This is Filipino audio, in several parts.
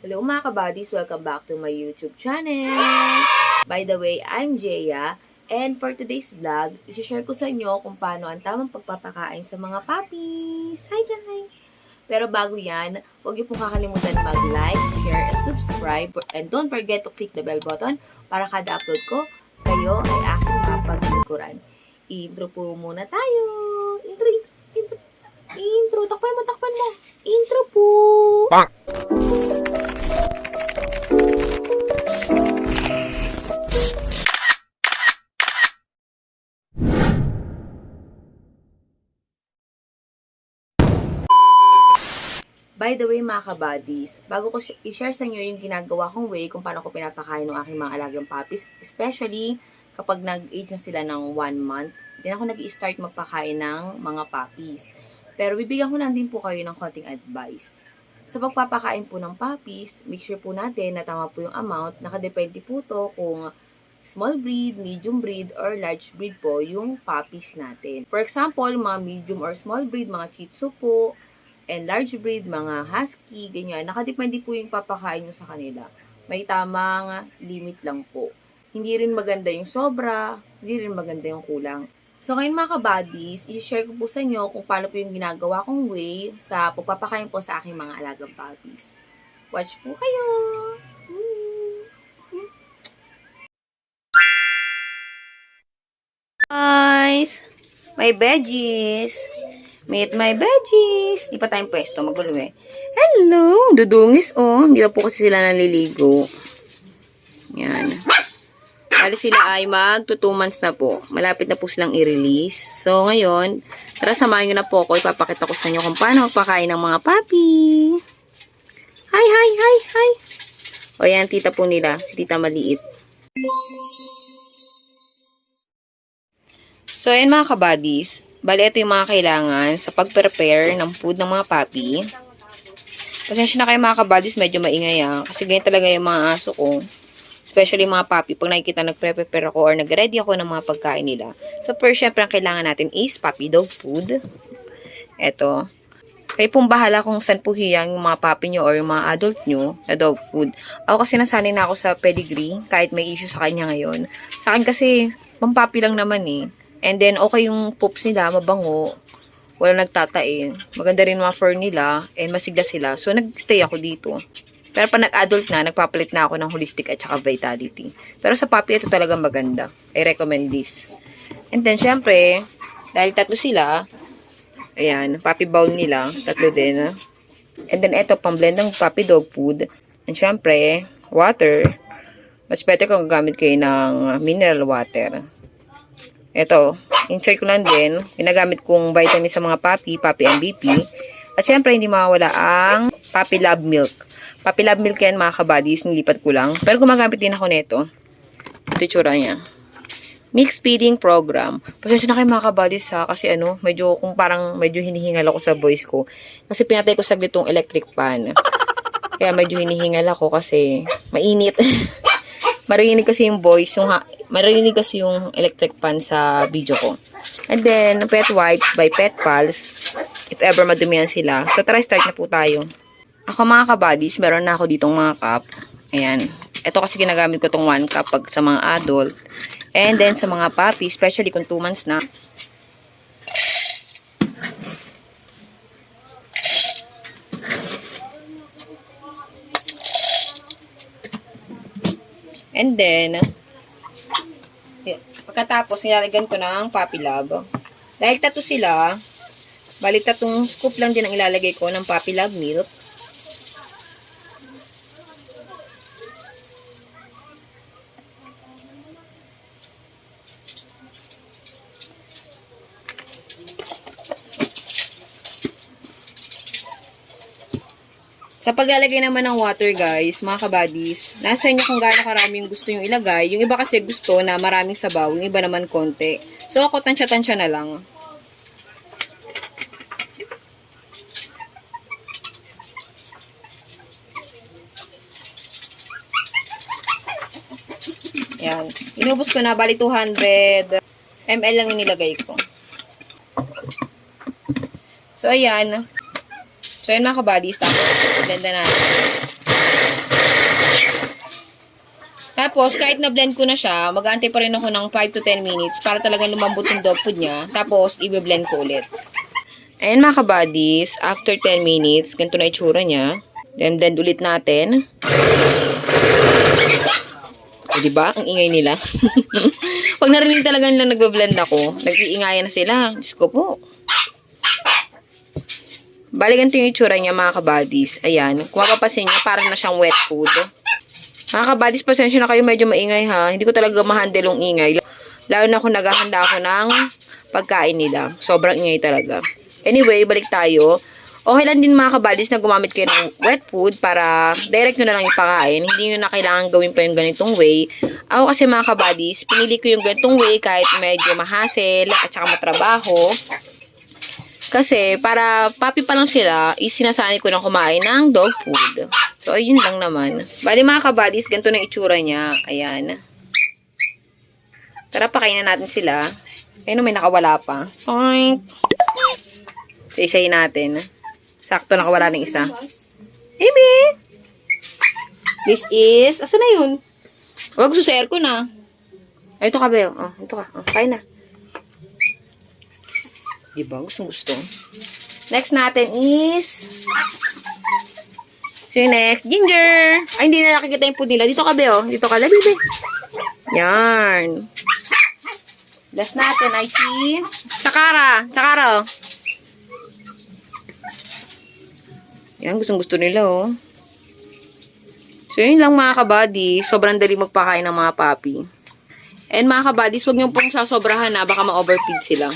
Hello mga kabadis! Welcome back to my YouTube channel! By the way, I'm Jeya, and for today's vlog, isi-share ko sa inyo kung paano ang tamang pagpapakain sa mga puppies! Hi guys! Pero bago yan, huwag niyo pong kakalimutan mag-like, share, and subscribe, and don't forget to click the bell button para kada upload ko, kayo ay aking mapaglingkuran. Intro po muna tayo! Intro! Takpan mo! Intro po! By the way mga kabadis, bago ko i-share sa inyo yung ginagawa kong way kung paano ko pinapakain ng aking mga alagang puppies, especially kapag nag-age na sila ng 1 month, din ako nag-i-start magpakain ng mga puppies. Pero bibigyan ko lang din po kayo ng konting advice. Sa pagpapakain po ng puppies, make sure po natin na tama po yung amount. Nakadepende po to kung small breed, medium breed, or large breed po yung puppies natin. For example, mga medium or small breed, mga Shih Tzu po, and large breed, mga husky, ganyan. Nakadepende po yung papakain nyo sa kanila. May tamang limit lang po. Hindi rin maganda yung sobra, hindi rin maganda yung kulang. So ngayon mga kabadis, i-share ko po sa inyo kung paano po yung ginagawa kong way sa pagpapakain po sa aking mga alagang puppies. Watch po kayo! Guys! My veggies! Meet my veggies. Di pa tayong pwesto. Magulo eh. Hello! Dudungis oh. Hindi pa po kasi sila naliligo. Yan. Bali sila ay mag 2 months na po. Malapit na po silang i-release. So ngayon, tara samahan nyo na po ako. Ipapakita ko sa inyo kung paano magpakain ng mga puppy. Hi, hi, hi, hi. O yan, tita po nila. Si tita maliit. So ayan mga kabadis. Bali, ito yung mga kailangan sa pag-prepare ng food ng mga puppy. Pasensya na kayo mga kabadis, medyo maingay kasi ganyan talaga yung mga aso ko. Especially mga puppy, pag nakikita nagpre-prepare ako or nag-ready ako ng mga pagkain nila. So, first, syempre, ang kailangan natin is puppy dog food. Ito. Kayo pong bahala kung saan po hiyang yung mga puppy nyo or yung mga adult nyo na dog food. Ako kasi nasanay na ako sa pedigree, kahit may issue sa kanya ngayon. Sa akin kasi, pang-puppy lang naman eh. And then, okay yung poops nila, mabango. Walang nagtatain. Maganda rin mga fur nila. And masigla sila. So, nag-stay ako dito. Pero pag nag-adult na, nagpapalit na ako ng holistic at saka vitality. Pero sa puppy, ito talagang maganda. I recommend this. And then, syempre, dahil 3 sila, ayan, puppy bowl nila. 3 din. And then, ito, pang-blend ng puppy dog food. And syempre, water. Mas better kung gagamit kayo ng mineral water. Ito, insert ko lang din. Ginagamit kong vitamin sa mga puppy MVP. At syempre, hindi mawawala ang Puppy Love Milk. Puppy Love Milk yan, mga kabadis. Nilipat ko lang. Pero gumagamit din ako nito. Ito yung tsura niya. Mixed feeding program. Pasensya na kayo mga kabadis kasi medyo kung parang medyo hinihingal ako sa voice ko. Kasi pinatay ko saglit tong electric pan. Kaya medyo hinihingal ako kasi mainit. Marinig kasi yung voice, marinig kasi yung electric pan sa video ko. And then, pet wipes by Pet Pals. If ever madumihan sila. So, try start na po tayo. Ako mga kabadis, meron na ako ditong mga cup. Ayan. Ito kasi ginagamit ko tong 1 cup pag sa mga adult. And then, sa mga puppy, especially kung 2 months na. And then, pagkatapos, nilalagyan ko ng Puppy Love. Dahil 3 sila, balik 3 scoop lang din ang ilalagay ko ng Puppy Love milk. Sa paglalagay naman ng water guys, mga kabadis, nasa inyo kung gaano karami yung gusto yung ilagay. Yung iba kasi gusto na maraming sabaw, yung iba naman konti. So ako tansya-tansya na lang. Yan. Inubos ko na, bali 200 ml lang yung nilagay ko. So ayan. So, yun mga kabadis. Tapos, blend na natin. Tapos, kahit na-blend ko na siya, mag-aantay pa rin ako ng 5 to 10 minutes para talagang lumambot yung dog food niya. Tapos, i-blend ko ulit. Ayan mga kabadis, after 10 minutes, ganito na itsura niya. Then, blend ulit natin. O, diba? Ang ingay nila. Pag narinig talaga nila nagbe-blend ako, nag-iingayan na sila. Diyos ko po. Bali, ganito yung itsura niya mga kabadis. Ayan. Kung mapapasin niya, parang na siyang wet food. Mga kabadis, pasensya na kayo, medyo maingay ha. Hindi ko talaga ma-handle yung ingay. Lalo na kung naghahanda ako ng pagkain nila. Sobrang ingay talaga. Anyway, balik tayo. Okay lang din mga kabadis na gumamit kayo ng wet food para direct nyo na lang ipakain. Hindi nyo na kailangan gawin pa yung ganitong way. Ako kasi mga kabadis, pinili ko yung ganitong way kahit medyo mahassle at saka matrabaho. Kasi, para papi pa lang sila, isinasanay ko na kumain ng dog food. So, ayun lang naman. Bali mga kabadis, ganito na itsura niya. Ayan. Tara, pakainin natin sila. Ayun, may nakawala pa. Oink! Isa-isayin natin. Sakto nakawala ng isa. Amy! This is... Asa na yun? Huwag sushare ko na. Ay, ito ka, Beo. Oh, ito ka. Oh, kain na. Diba? Gusto. Next natin is... So, yung next, Ginger. Ay, hindi na nakikita yung food nila. Dito ka, Beo. Dito ka, dali, Be. Yarn. Last natin, I see. Tsakara. Tsakara, oh. Yan, gustong-gusto nila, oh. So, yun lang mga kabady. Sobrang dali magpakain ng mga papi. And mga kabadis, huwag nyo pong sasobrahan na. Baka ma-overfeed sila.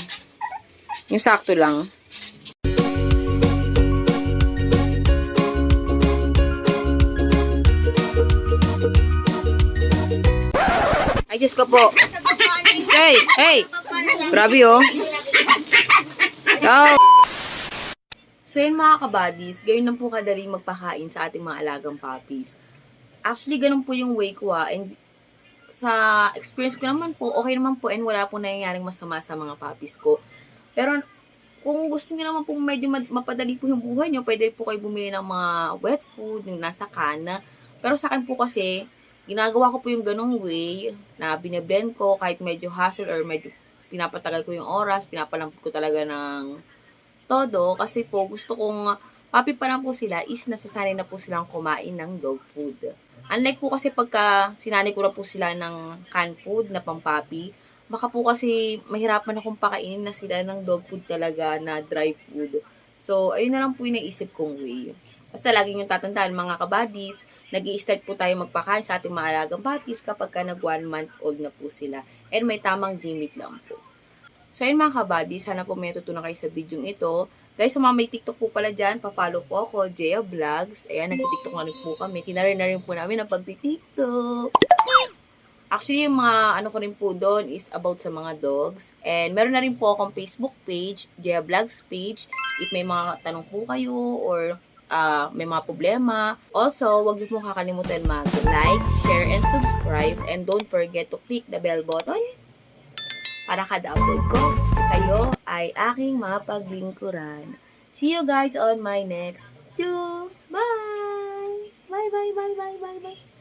Yung sakto lang. Ay, Diyos ko po. Hey, hey. Grabe, oh. So, yun mga kabadis, gayon lang po kadali magpakain sa ating mga alagang puppies. Actually, ganun po yung way ko, and sa experience ko naman po, okay naman po, and wala po nangyayaring masama sa mga puppies ko. Pero, kung gusto niyo naman po medyo mapadali po yung buhay niyo, pwede po kayo bumili ng mga wet food, yung nasa kana. Pero sa akin po kasi, ginagawa ko po yung ganong way, na binablend ko, kahit medyo hassle or medyo pinapatagal ko yung oras, pinapalampot ko talaga ng todo, kasi po gusto kong papi pa lang po sila is nasasanay na po silang kumain ng dog food. Unlike po kasi pagka sinanay ko na po sila ng canned food na pampapi, baka po kasi mahirapan akong pakainin na sila ng dog food talaga na dry food. So, ayun na lang po yung naisip kong way. Basta lagi yung tatandaan mga kabadis, nag-i-start po tayo magpakain sa ating mga alagang puppies kapag ka nag 1 month old na po sila. And may tamang limit lang po. So, ayun mga kabadis, sana po may natutunan kayo sa video ito. Guys, sa mga may TikTok po pala dyan, pa-follow po ako, Jaya Vlogs. Ayan, nag-TikTok na rin po kami. Tinarin na rin po namin ang pag-TikTok. Actually, yung mga ano ko rin po doon is about sa mga dogs. And meron na rin po akong Facebook page, Jaya Vlogs page. If may mga tanong po kayo or may mga problema. Also, huwag niyo po kakalimutan mag-like, share, and subscribe. And don't forget to click the bell button para kada upload ko, kayo ay aking mapaglingkuran. See you guys on my next video. Bye! Bye, bye, bye, bye, bye, bye.